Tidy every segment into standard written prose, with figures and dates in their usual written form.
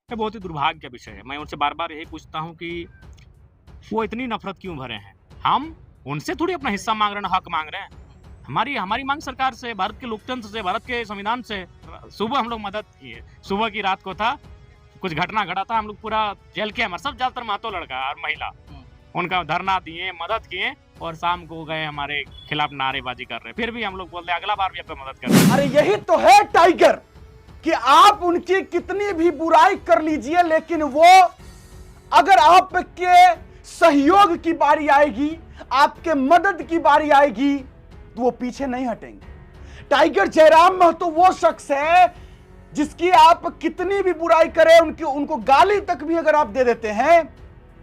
ये बहुत ही दुर्भाग्य का विषय है। मैं उनसे बार-बार यही पूछता हूँ कि वो इतनी नफ़रत क्यों भरे हैं? हम उनसे थोड़ी अपना हिस्सा माँग रहे हैं, हक माँग रहे हैं। हमारी हमारी माँग सरकार से, भारत के लोकतंत्र से, भारत के संविधान से। सुबह हम लोग मदद किए, सुबह की रात को था, कुछ घटना घटा था, हम लोग पूरा जेल के सब ज़्यादातर महतो लड़का और महिला, उनका धरना दिए, मदद किए और शाम को गए हमारे खिलाफ नारेबाज़ी कर रहे हैं। फिर भी हम लोग बोलते हैं अगला बार भी आपका मदद करेंगे। अरे यही तो है टाइगर कि आप उनकी कितनी भी बुराई कर लीजिए, लेकिन वो अगर आपके सहयोग की बारी आएगी, आपके मदद की बारी आएगी, तो वो पीछे नहीं हटेंगे। टाइगर जयराम महतो वो शख्स है जिसकी आप कितनी भी बुराई करें, उनको गाली तक भी अगर आप दे देते हैं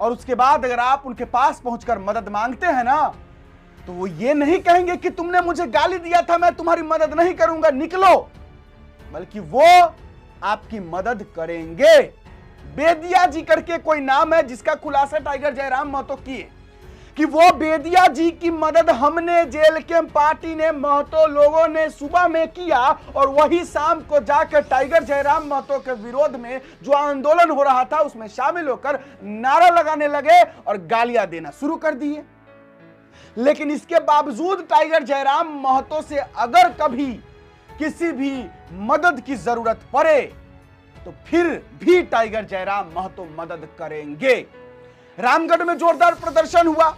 और उसके बाद अगर आप उनके पास पहुंचकर मदद मांगते हैं ना, तो वो ये नहीं कहेंगे कि तुमने मुझे गाली दिया था, मैं तुम्हारी मदद नहीं करूंगा, निकलो, बल्कि वो आपकी मदद करेंगे। बेदिया जी करके कोई नाम है जिसका खुलासा टाइगर जयराम महतो किए कि वो बेदिया जी की मदद हमने जेल के पार्टी ने, महतो लोगों ने सुबह में किया और वही शाम को जाकर टाइगर जयराम महतो के विरोध में जो आंदोलन हो रहा था उसमें शामिल होकर नारा लगाने लगे और गालियां देना शुरू कर दिए। लेकिन इसके बावजूद टाइगर जयराम महतो से अगर कभी किसी भी मदद की जरूरत पड़े तो फिर भी टाइगर जयराम महतो मदद करेंगे। रामगढ़ में जोरदार प्रदर्शन हुआ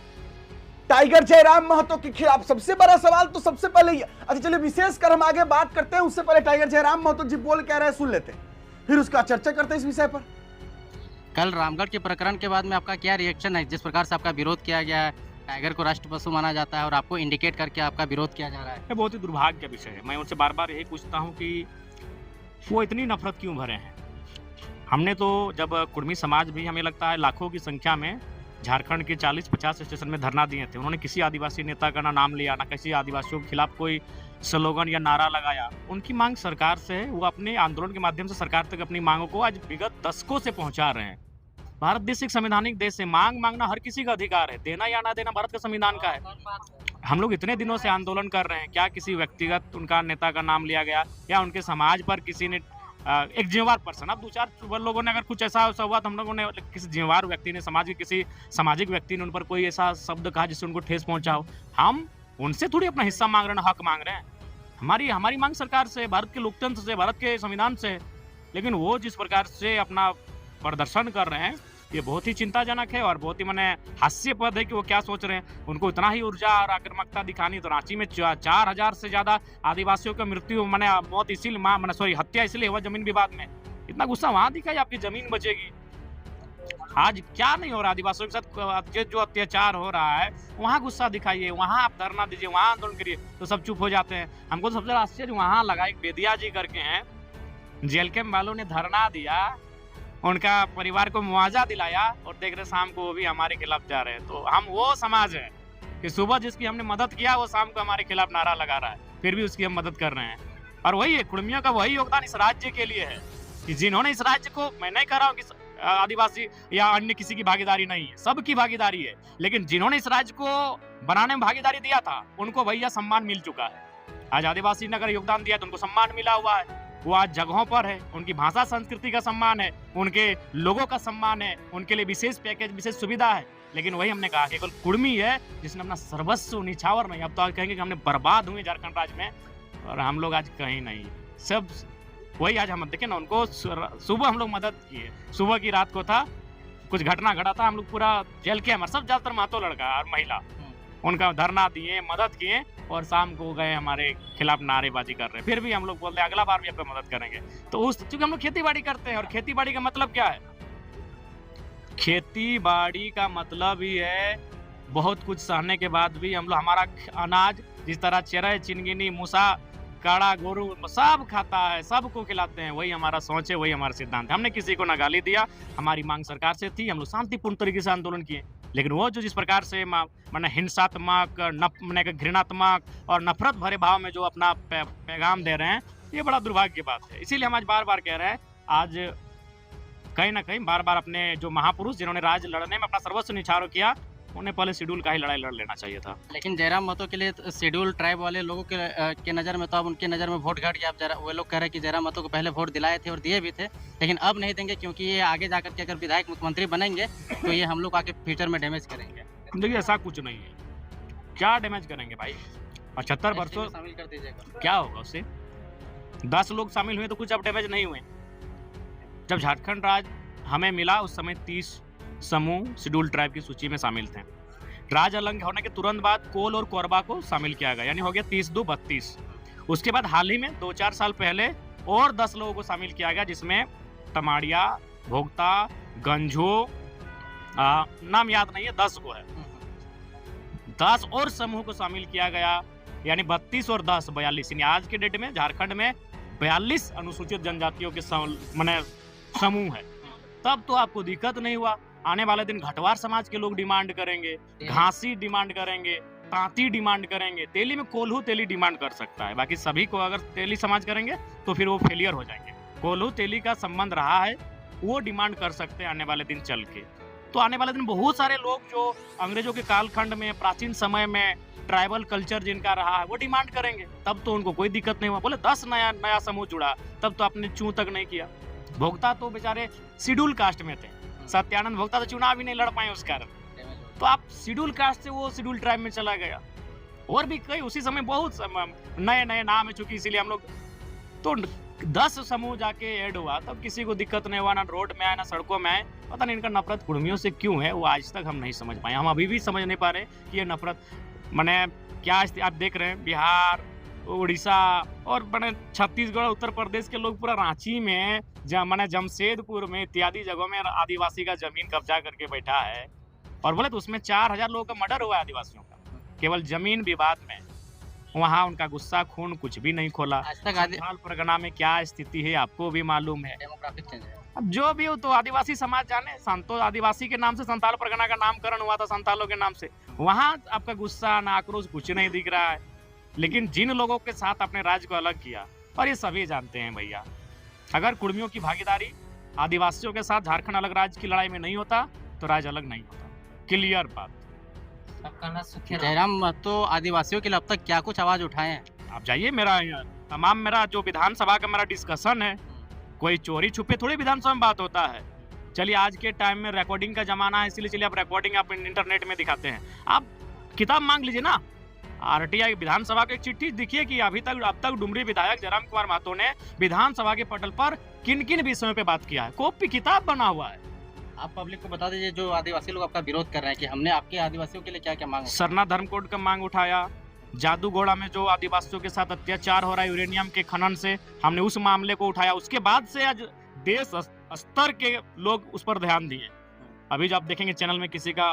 टाइगर जयराम महतो के खिलाफ। सबसे बड़ा सवाल तो सबसे पहले ही, अच्छा चलिए विशेषकर हम आगे बात करते हैं, उससे पहले टाइगर जयराम महतो जी बोल कह रहे हैं सुन लेते हैं, फिर उसका चर्चा करते हैं इस विषय पर। कल रामगढ़ के प्रकरण के बाद में आपका क्या रिएक्शन है? जिस प्रकार से आपका विरोध किया गया है, टाइगर को राष्ट्र पशु माना जाता है और आपको इंडिकेट करके आपका विरोध किया जा रहा है। ये बहुत ही दुर्भाग्य का विषय है। मैं उनसे बार-बार यही पूछता हूँ कि वो इतनी नफ़रत क्यों भरे हैं? हमने तो जब कुर्मी समाज भी हमें लगता है लाखों की संख्या में झारखंड के 40-50 स्टेशन में धरना दिए थे। उन्होंने किसी आदिवासी नेता का ना नाम लिया, ना किसी आदिवासियों के खिलाफ कोई स्लोगन या नारा लगाया। उनकी मांग सरकार से है, वो अपने आंदोलन के माध्यम से सरकार तक अपनी मांगों को आज विगत दशकों से पहुंचा रहे हैं। भारत देश एक संवैधानिक देश है, मांग मांगना हर किसी का अधिकार है, देना या ना देना भारत का संविधान का है। हम लोग इतने दिनों से आंदोलन कर रहे हैं, क्या किसी व्यक्तिगत उनका नेता का नाम लिया गया या उनके समाज पर किसी ने एक जिम्मेवार पर्सन, अब 2-4 लोगों ने अगर कुछ ऐसा हुआ तो हम लोगों ने किसी जिम्मेवार व्यक्ति ने, समाज के किसी सामाजिक व्यक्ति ने उन पर कोई ऐसा शब्द कहा जिससे उनको ठेस पहुंचा हो। हम उनसे थोड़ी अपना हिस्सा मांग रहे हैं, हक मांग रहे हैं। हमारी हमारी मांग सरकार से, भारत के लोकतंत्र से, भारत के संविधान से। लेकिन वो जिस प्रकार से अपना प्रदर्शन कर रहे हैं, ये बहुत ही चिंताजनक है और बहुत ही मैंने हास्यास्पद है कि वो क्या सोच रहे हैं। उनको इतना ही ऊर्जा और आक्रामकता दिखानी तो रांची में 4000 से ज्यादा आदिवासियों की मृत्यु मौत इसीलिए हत्या इसलिए हुआ जमीन विवाद में। इतना गुस्सा वहां दिखाई आपकी जमीन बचेगी। आज क्या नहीं हो रहा आदिवासियों के साथ, जो अत्याचार हो रहा है वहाँ गुस्सा दिखाइए, वहाँ आप धरना दीजिए, वहाँ आंदोलन करिए, तो सब चुप हो जाते हैं। हमको तो सबसे आश्चर्य वहाँ लगा, एक बेदिया जी करके हैं, जेल के वालों ने धरना दिया, उनका परिवार को मुआवजा दिलाया और देख रहे शाम को वो भी हमारे खिलाफ जा रहे हैं। तो हम वो समाज है कि सुबह जिसकी हमने मदद किया वो शाम को हमारे खिलाफ नारा लगा रहा है, फिर भी उसकी हम मदद कर रहे हैं। और वही है, कुर्मियों का वही योगदान इस राज्य के लिए है कि जिन्होंने इस राज्य को, मैं नहीं कह रहा हूँ कि आदिवासी या अन्य किसी की भागीदारी नहीं है, सबकी भागीदारी है, लेकिन जिन्होंने इस राज्य को बनाने में भागीदारी दिया था उनको भैया सम्मान मिल चुका है। आज आदिवासी ने अगर योगदान दिया तो उनको सम्मान मिला हुआ है, वो आज जगहों पर है, उनकी भाषा संस्कृति का सम्मान है, उनके लोगों का सम्मान है, उनके लिए विशेष पैकेज, विशेष सुविधा है। लेकिन वही हमने कहा केवल कुर्मी है जिसने अपना सर्वस्व निछावर नहीं, अब तो कहेंगे कि हमने बर्बाद हुए झारखंड राज्य में, और हम लोग आज कहीं नहीं, सब वही। आज हम देखें ना, उनको सुबह हम लोग मदद किए, सुबह की रात को था, कुछ घटना घटा था, हम लोग पूरा जेल के सब ज्यादातर महतो लड़का और महिला, उनका धरना दिए, मदद किए और शाम को गए हमारे खिलाफ नारेबाजी कर रहे हैं। फिर भी हम लोग बोलते हैं अगला बार भी आपको मदद करेंगे। तो चूंकि हम लोग खेती बाड़ी करते हैं, और खेती बाड़ी का मतलब क्या है? खेती बाड़ी का मतलब ही है बहुत कुछ सहने के बाद भी हम लोग हमारा अनाज, जिस तरह चेरई, चिनगिनी, मूसा, काड़ा, गोरू सब खाता है, सबको खिलाते हैं, वही हमारा सोच है, वही हमारा सिद्धांत है। हमने किसी को ना गाली दिया, हमारी मांग सरकार से थी, हम लोग शांतिपूर्ण तरीके से आंदोलन किए। लेकिन वो जो जिस प्रकार से मैंने हिंसात्मक, घृणात्मक और नफरत भरे भाव में जो अपना पैगाम दे रहे हैं, ये बड़ा दुर्भाग्य की बात है। इसीलिए हम आज बार बार कह रहे हैं, आज कहीं ना कहीं बार बार अपने जो महापुरुष जिन्होंने राज्य लड़ने में अपना सर्वस्व निछावर किया, उन्हें पहले शेड्यूल का ही लड़ाई लड़ लेना चाहिए था। लेकिन जयराम महतो के लिए शेड्यूल ट्राइब वाले लोगों के नज़र में तो अब उनके नज़र में वोट घट गया। अब वो लोग कह रहे हैं कि जयराम महतो को पहले वोट दिलाए थे और दिए भी थे, लेकिन अब नहीं देंगे क्योंकि ये आगे जाकर के अगर विधायक मुख्यमंत्री बनेंगे तो ये हम लोग आके फ्यूचर में डैमेज करेंगे। देखिए ऐसा कुछ नहीं है, क्या डैमेज करेंगे भाई? 75 वर्षों शामिल कर दीजिएगा, क्या होगा उससे? 10 लोग शामिल हुए तो कुछ अब डैमेज नहीं हुए। जब झारखंड राज्य हमें मिला उस समय 30 समूह शेड्यूल ट्राइब की सूची में शामिल थे। राज्य अलग होने के तुरंत बाद कोल और कोरबा को शामिल किया गया, यानी हो गया 30-2 32। उसके बाद हाल ही में 2-4 साल पहले और 10 लोगों को शामिल किया गया, जिसमें तमाड़िया, भोगता, गंझो, नाम याद नहीं है, 10 को है। 10 और समूह को शामिल किया गया, यानी 32 और 10 42। यानी आज के डेट में झारखंड में 42 अनुसूचित जनजातियों के समूह है। तब तो आपको दिक्कत नहीं हुआ। आने वाले दिन घटवार समाज के लोग डिमांड करेंगे, घासी डिमांड करेंगे, तांती डिमांड करेंगे, तेली में कोल्हू तेली डिमांड कर सकता है। बाकी सभी को अगर तेली समाज करेंगे तो फिर वो फेलियर हो जाएंगे। कोल्हू तेली का संबंध रहा है, वो डिमांड कर सकते हैं आने वाले दिन चल के। तो आने वाले दिन बहुत सारे लोग जो अंग्रेजों के कालखंड में, प्राचीन समय में ट्राइबल कल्चर जिनका रहा है, वो डिमांड करेंगे। तब तो उनको कोई दिक्कत नहीं हुआ। बोले 10 नया समूह जुड़ा, तब तो आपने चू तक नहीं किया। भोगता तो बेचारे शेड्यूल कास्ट में थे, सत्यानंद भोगता तो चुनाव ही नहीं लड़ पाए उस कारण। तो आप शेड्यूल कास्ट से वो शेड्यूल ट्राइब में चला गया। और भी कई उसी समय बहुत नए नए नाम है, चूंकि इसीलिए हम लोग तो 10 समूह जाके ऐड हुआ, तब किसी को दिक्कत नहीं हुआ, ना रोड में आए ना सड़कों में आए। पता नहीं इनका नफरत कुर्मियों से क्यों है, वो आज तक हम नहीं समझ पाए। हम अभी भी समझ नहीं पा रहे कि ये नफरत मैंने क्या। आप देख रहे हैं बिहार, उड़ीसा और मैंने छत्तीसगढ़, उत्तर प्रदेश के लोग पूरा रांची में, मैंने जमशेदपुर में इत्यादि जगहों में आदिवासी का जमीन कब्जा करके बैठा है। और बोले तो उसमें 4000 लोगों का मर्डर हुआ है आदिवासियों का, केवल जमीन विवाद में। वहाँ उनका गुस्सा खून कुछ भी नहीं खोला। आज तक संथाल परगना में क्या स्थिति है आपको भी मालूम है। डेमोग्राफिक चेंज है। अब जो भी हो तो आदिवासी समाज जाने। संतो आदिवासी के नाम से संथाल परगना का नामकरण हुआ था, संथालों के नाम से। वहाँ आपका गुस्सा ना आक्रोश कुछ नहीं दिख रहा है। लेकिन जिन लोगों के साथ अपने राज्य को अलग किया, और ये सभी जानते हैं भैया, अगर कुर्मियों की भागीदारी आदिवासियों के साथ झारखंड अलग राज्य की लड़ाई में नहीं होता तो राज्य अलग नहीं होता। क्लियर बात। जयराम महतो आदिवासियों के लिए अब तक क्या कुछ आवाज उठाए हैं? आप जाइए, मेरा जो विधानसभा का मेरा डिस्कशन है, कोई चोरी छुपे थोड़ी विधानसभा में बात होता है। चलिए आज के टाइम में रिकॉर्डिंग का जमाना है, इसलिए चलिए आप रिकॉर्डिंग आप इंटरनेट में दिखाते हैं। आप किताब मांग लीजिए ना, आरटीआई विधानसभा की एक चिट्ठी दिखिए कि अब तक डुमरी विधायक जयराम कुमार महतो ने विधानसभा के पटल पर किन किन विषयों पे बात किया है। कॉपी किताब बना हुआ है। आप पब्लिक को बता दीजिए, जो आदिवासी लोग आपका विरोध कर रहे हैं, कि हमने आपके आदिवासियों के लिए क्या क्या मांग। सरना धर्म कोड का मांग उठाया, जादूगोड़ा में जो आदिवासियों के साथ अत्याचार हो रहा है यूरेनियम के खनन से, हमने उस मामले को उठाया। उसके बाद से आज देश स्तर के लोग उस पर ध्यान दिए। अभी जो आप देखेंगे चैनल में, किसी का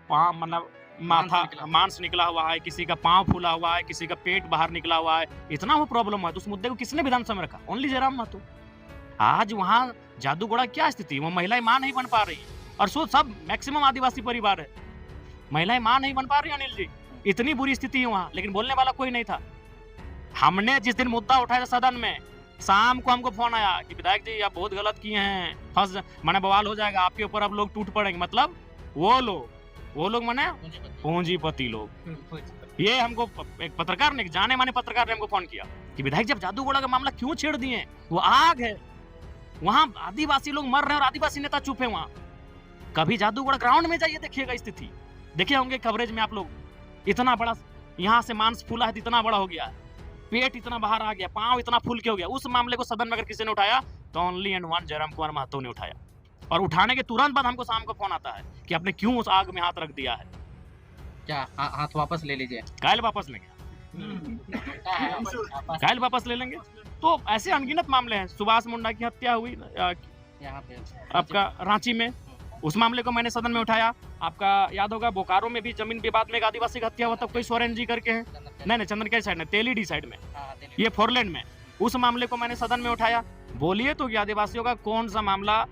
पाँव मतलब माथा मांस निकला हुआ है, किसी का पाँव फूला हुआ है, किसी का पेट बाहर निकला हुआ है, इतना वो प्रॉब्लम है। तो उस मुद्दे को किसने विधानसभा में रखा? ओनली जयराम महतो। आज वहाँ जादूगोड़ा क्या स्थिति, वो महिलाएं मां नहीं बन पा रही। और सो सब मैक्सिमम आदिवासी परिवार है, महिलाएं मां नहीं बन पा रही। अनिल जी, इतनी बुरी स्थिति है वहाँ, लेकिन बोलने वाला कोई नहीं था। हमने जिस दिन मुद्दा उठाया था सदन में, शाम को हमको फोन आया कि विधायक जी आप बहुत गलत किए हैं, फंस माने बवाल हो जाएगा आपके ऊपर, अब लोग टूट पड़ेंगे। मतलब वो लोग माने पूंजीपति लोग। ये हमको एक पत्रकार ने, जाने माने पत्रकार ने हमको फोन किया कि विधायक जब जादूगोड़ा का मामला क्यों छेड़ दिए, वो आग है, वहाँ आदिवासी लोग मर रहे हैं और आदिवासी नेता चुप है। वहाँ कभी जादूगोड़ा ग्राउंड में जाइए, देखिएगा स्थिति, देखे होंगे कवरेज में आप लोग। इतना बड़ा यहाँ से मांस फूला है तो इतना बड़ा हो गया, पेट इतना बाहर आ गया, पाँव इतना फूल के हो गया। उस मामले को सदन में अगर किसी ने उठाया तो only and one Jairam Kumar Mahto ने उठाया। और उठाने के तुरंत बाद हमको शाम को फोन आता है कि आपने क्यों उस आग में हाथ रख दिया है। क्या हाथ वापस ले लीजिए? कायल वापस लेंगे, कायल वापस ले लेंगे। तो ऐसे अनगिनत मामले हैं। सुभाष मुंडा की हत्या हुई यहाँ पे आपका रांची में, उस मामले को मैंने सदन में उठाया। आपका याद होगा बोकारो में भी जमीन विवाद में एक आदिवासी की हत्या हुआ था, कोई सोरेन जी करके हैं, नहीं चंदन के साइड में, तेलीडी साइड में, ये फोरलैंड में। उस मामले को मैंने सदन में उठाया। बोलिए तो कि आदिवासियों का कौन सा मामला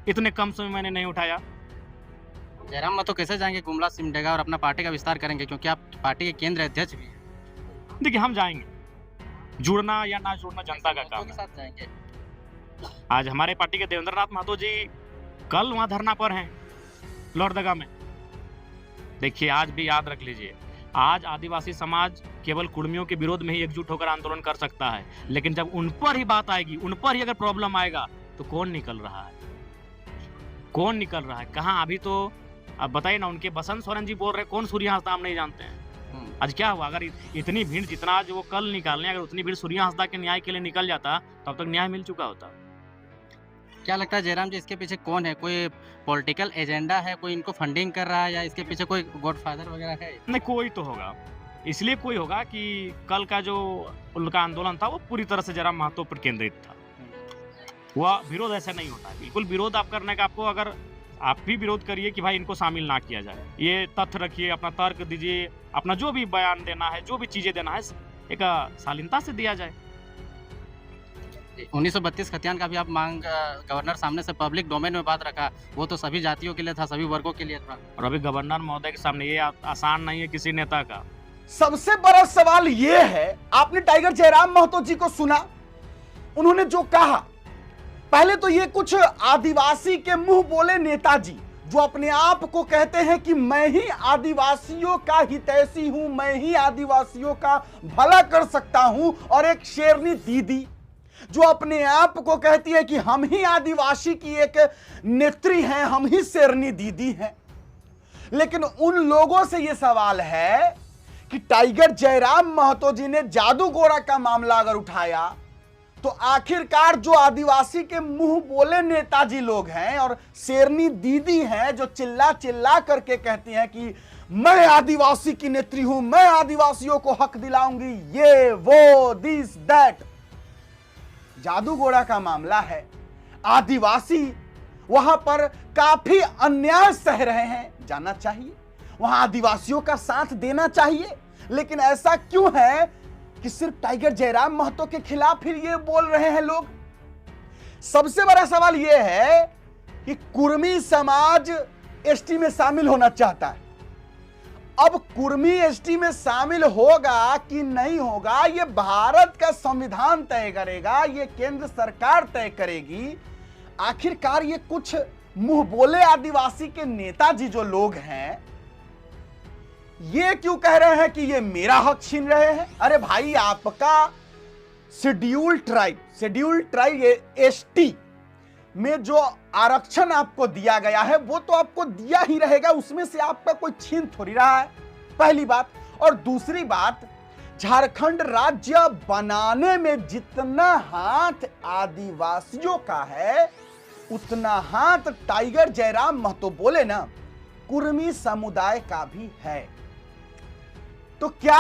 इतने कम समय मैंने नहीं उठाया। जयराम महतो कैसे जाएंगे गुमला सिमडेगा और अपना पार्टी का विस्तार करेंगे, क्योंकि आप पार्टी के केंद्र अध्यक्ष भी हैं? देखिए हम जाएंगे, जुड़ना या ना जुड़ना जनता का काम के साथ जाएंगे। आज हमारे पार्टी के देवेंद्र नाथ महतो जी कल वहाँ धरना पर हैं लोहरदगा में। देखिए, आज भी याद रख लीजिए, आज आदिवासी समाज केवल कुर्मियों के विरोध में ही एकजुट होकर आंदोलन कर सकता है, लेकिन जब उन पर ही बात आएगी, उन पर ही अगर प्रॉब्लम आएगा, तो कौन निकल रहा है? कौन निकल रहा है? कहाँ? अभी तो अब बताइए ना, उनके बसंत सोरेन जी बोल रहे हैं, कौन सूर्य हंसदा हम नहीं जानते हैं। आज क्या हुआ? अगर इतनी भीड़, जितना आज वो कल निकालने, अगर उतनी भीड़ सूर्य हंसदा के न्याय के लिए निकल जाता, तब तक न्याय मिल चुका होता। क्या लगता है जयराम जी, इसके पीछे कौन है? कोई पॉलिटिकल एजेंडा है, कोई इनको फंडिंग कर रहा है, या इसके पीछे कोई गॉडफादर वगैरह है? नहीं, कोई तो होगा। इसलिए कोई होगा कि कल का जो उनका आंदोलन था, वो पूरी तरह से जयराम महतो पर केंद्रित था। वह विरोध ऐसा नहीं होता है। बिल्कुल विरोध आप करने का, आपको अगर आप भी विरोध करिए कि भाई इनको शामिल ना किया जाए, ये तथ्य रखिए, अपना तर्क दीजिए, अपना जो भी बयान देना है, जो भी चीजें देना है, एक शालीनता से दिया जाए। 1932 खतियान का भी आप मांग गवर्नर सामने से पब्लिक डोमेन में बात रखा, वो तो सभी जातियों के लिए था, सभी वर्गों के लिए था। और अभी गवर्नर महोदय के सामने ये आसान नहीं है किसी नेता का। सबसे बड़ा सवाल यह है, आपने टाइगर जयराम महतो जी को सुना, उन्होंने जो कहा, पहले तो ये कुछ आदिवासी के मुंह बोले नेताजी जो अपने आप को कहते हैं कि मैं ही आदिवासियों का हितैषी हूं, मैं ही आदिवासियों का भला कर सकता हूं, और एक शेरनी दीदी जो अपने आप को कहती है कि हम ही आदिवासी की एक नेत्री हैं, हम ही शेरनी दीदी हैं। लेकिन उन लोगों से यह सवाल है कि टाइगर जयराम महतो जी ने जादू गोरा का मामला अगर उठाया, तो आखिरकार जो आदिवासी के मुंह बोले नेताजी लोग हैं और शेरनी दीदी हैं जो चिल्ला चिल्ला करके कहती हैं कि मैं आदिवासी की नेत्री हूं, मैं आदिवासियों को हक दिलाऊंगी, ये वो दिस दैट, जादू गोरा का मामला है। आदिवासी वहां पर काफी अन्याय सह रहे हैं, जानना चाहिए, वहां आदिवासियों का साथ देना चाहिए। लेकिन ऐसा क्यों है कि सिर्फ टाइगर जयराम महतो के खिलाफ फिर ये बोल रहे हैं लोग? सबसे बड़ा सवाल यह है कि कुर्मी समाज एसटी में शामिल होना चाहता है। अब कुर्मी एसटी में शामिल होगा कि नहीं होगा, यह भारत का संविधान तय करेगा, यह केंद्र सरकार तय करेगी। आखिरकार ये कुछ मुंह बोले आदिवासी के नेताजी जो लोग हैं, ये क्यों कह रहे हैं कि ये मेरा हक छीन रहे हैं? अरे भाई, आपका शेड्यूल ट्राइब एसटी में जो आरक्षण आपको दिया गया है, वो तो आपको दिया ही रहेगा, उसमें से आपका कोई छीन थोड़ी रहा है, पहली बात। और दूसरी बात, झारखंड राज्य बनाने में जितना हाथ आदिवासियों का है, उतना हाथ टाइगर जयराम महतो बोले ना कुर्मी समुदाय का भी है। तो क्या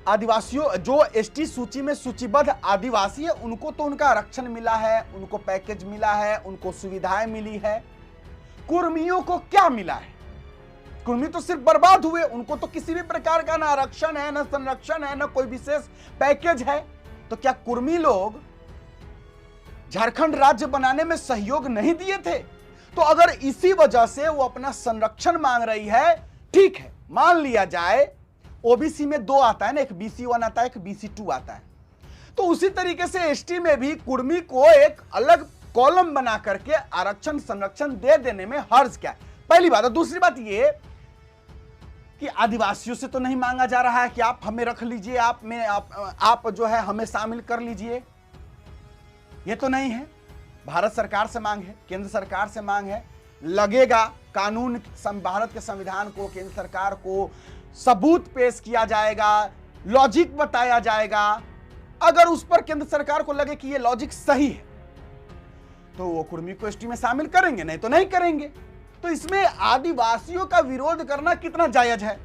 आदिवासियों जो एसटी सूची में सूचीबद्ध आदिवासी है, उनको तो उनका आरक्षण मिला है, उनको पैकेज मिला है, उनको सुविधाएं मिली है। कुर्मियों को क्या मिला है? कुर्मी तो सिर्फ बर्बाद हुए, उनको तो किसी भी प्रकार का ना आरक्षण है, ना संरक्षण है, ना कोई विशेष पैकेज है। तो क्या कुर्मी लोग झारखंड राज्य बनाने में सहयोग नहीं दिए थे? तो अगर इसी वजह से वो अपना संरक्षण मांग रही है, ठीक है, मान लिया जाए। ओबीसी में 2 आता है ना, एक BC1 आता है, एक BC2 आता है। तो उसी तरीके से एसटी में भी कुर्मी को एक अलग कॉलम बना करके आरक्षण संरक्षण दे देने में हर्ज क्या है? पहली बात। और दूसरी बात ये कि आदिवासियों से तो नहीं मांगा जा रहा है कि आप हमें रख लीजिए, आप जो है हमें शामिल कर लीजिए, ये तो नहीं है। भारत सरकार से मांग है, केंद्र सरकार से मांग है। लगेगा कानून, भारत के संविधान को, केंद्र सरकार को सबूत पेश किया जाएगा, लॉजिक बताया जाएगा। अगर उस पर केंद्र सरकार को लगे कि ये लॉजिक सही है, तो वो कुर्मी को एसटी में शामिल करेंगे, नहीं तो नहीं करेंगे। तो इसमें आदिवासियों का विरोध करना कितना जायज है?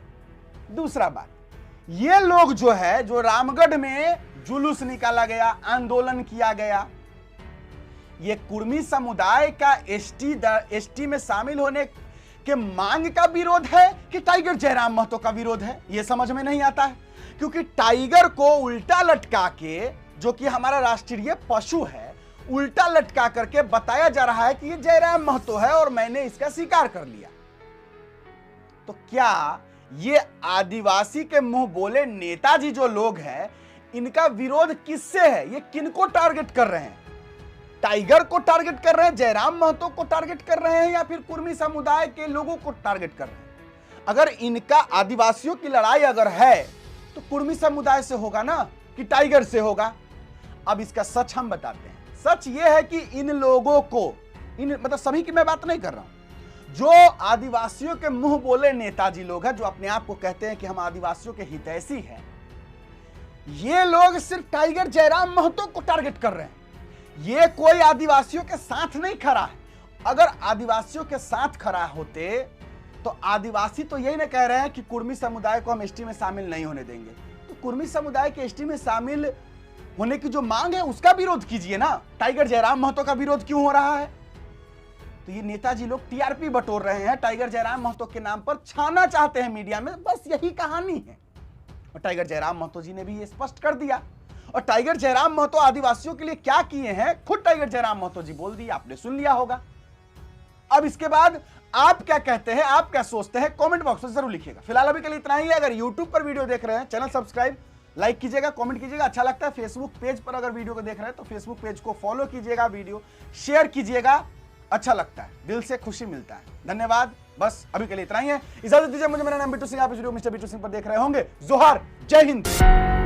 दूसरा बात, ये लोग जो है, जो रामगढ़ में जुलूस निकाला गया, आंदोलन किया गया, ये कुर्मी समुदाय का एसटी में शामिल होने के मांग का विरोध है कि टाइगर जयराम महतो का विरोध है? यह समझ में नहीं आता है। क्योंकि टाइगर को उल्टा लटका के, जो कि हमारा राष्ट्रीय पशु है, उल्टा लटका करके बताया जा रहा है कि ये जयराम महतो है और मैंने इसका स्वीकार कर लिया। तो क्या ये आदिवासी के मुंह बोले नेताजी जो लोग हैं, इनका विरोध किससे है? ये किनको टारगेट कर रहे हैं? टाइगर को टारगेट कर रहे हैं, जयराम महतो को टारगेट कर रहे हैं, या फिर कुर्मी समुदाय के लोगों को टारगेट कर रहे हैं? अगर इनका आदिवासियों की लड़ाई अगर है तो कुर्मी समुदाय से होगा ना कि टाइगर से होगा। अब इसका सच हम बताते हैं। सच यह है कि इन लोगों को, इन मतलब सभी की मैं बात नहीं कर रहा हूं, जो आदिवासियों के मुंह बोले नेताजी लोग हैं, जो अपने आप को कहते हैं कि हम आदिवासियों के हितैषी हैं, ये लोग सिर्फ टाइगर जयराम महतो को टारगेट कर रहे हैं। ये कोई आदिवासियों के साथ नहीं खड़ा है। अगर आदिवासियों के साथ खड़ा होते तो आदिवासी तो यही ना कह रहे हैं कि कुर्मी समुदाय को हम एसटी में शामिल नहीं होने देंगे, तो कुर्मी समुदाय के एसटी में शामिल होने की जो मांग है उसका विरोध कीजिए ना। टाइगर जयराम महतो का विरोध क्यों हो रहा है? तो ये नेताजी लोग टीआरपी बटोर रहे हैं, टाइगर जयराम महतो के नाम पर छाना चाहते हैं मीडिया में, बस यही कहानी है। और टाइगर जयराम महतो जी ने भी ये स्पष्ट कर दिया। और टाइगर जयराम महतो आदिवासियों के लिए क्या किए हैं खुद टाइगर जयराम महतो जी बोल दिए, आपने सुन लिया होगा। अब इसके बाद आप क्या कहते हैं, आप क्या सोचते हैं, कमेंट बॉक्स में जरूर लिखिएगा। फिलहाल अभी के लिए इतना ही है। अगर यूट्यूब पर वीडियो देख रहे हैं, चैनल सब्सक्राइब, लाइक कीजिएगा, कमेंट कीजिएगा, अच्छा लगता है। फेसबुक पेज पर अगर वीडियो को देख रहे हैं तो फेसबुक पेज को फॉलो कीजिएगा, वीडियो शेयर कीजिएगा, अच्छा लगता है, दिल से खुशी मिलता है। धन्यवाद। बस अभी के लिए इतना ही है, इजाजत दीजिए मुझे। मेरा नाम बिट्टू सिंह, आप इस वीडियो मिस्टर बिट्टू सिंह पर देख रहे होंगे। जोहार, जय हिंद।